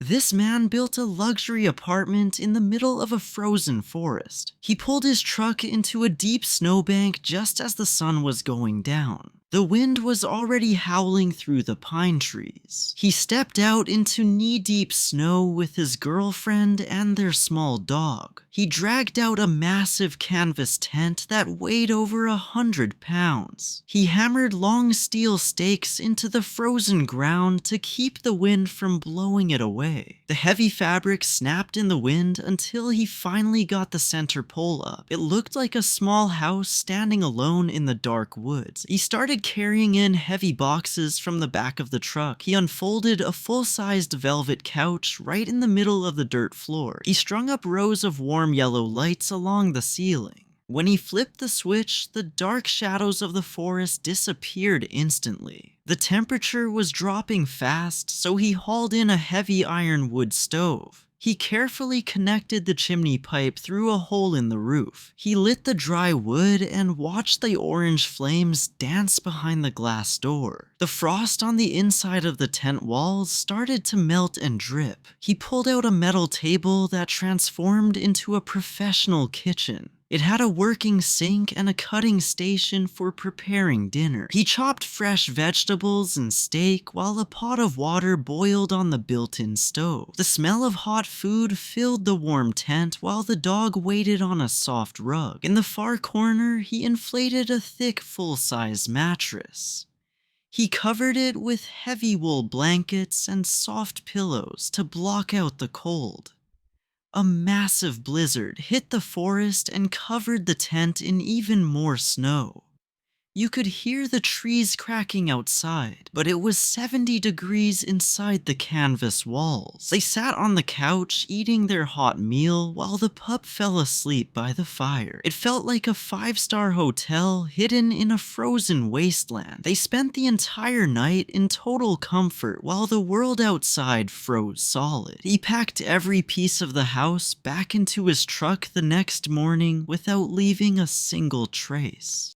This man built a luxury apartment in the middle of a frozen forest. He pulled his truck into a deep snowbank just as the sun was going down. The wind was already howling through the pine trees. He stepped out into knee-deep snow with his girlfriend and their small dog. He dragged out a massive canvas tent that weighed over 100 pounds. He hammered long steel stakes into the frozen ground to keep the wind from blowing it away. The heavy fabric snapped in the wind until he finally got the center pole up. It looked like a small house standing alone in the dark woods. He started carrying in heavy boxes from the back of the truck. He unfolded a full-sized velvet couch right in the middle of the dirt floor. He strung up rows of warm yellow lights along the ceiling. When he flipped the switch, the dark shadows of the forest disappeared instantly. The temperature was dropping fast, so he hauled in a heavy ironwood stove. He carefully connected the chimney pipe through a hole in the roof. He lit the dry wood and watched the orange flames dance behind the glass door. The frost on the inside of the tent walls started to melt and drip. He pulled out a metal table that transformed into a professional kitchen. It had a working sink and a cutting station for preparing dinner. He chopped fresh vegetables and steak while a pot of water boiled on the built-in stove. The smell of hot food filled the warm tent while the dog waited on a soft rug. In the far corner, he inflated a thick, full-size mattress. He covered it with heavy wool blankets and soft pillows to block out the cold. A massive blizzard hit the forest and covered the tent in even more snow. You could hear the trees cracking outside, but it was 70 degrees inside the canvas walls. They sat on the couch eating their hot meal while the pup fell asleep by the fire. It felt like a five-star hotel hidden in a frozen wasteland. They spent the entire night in total comfort while the world outside froze solid. He packed every piece of the house back into his truck the next morning without leaving a single trace.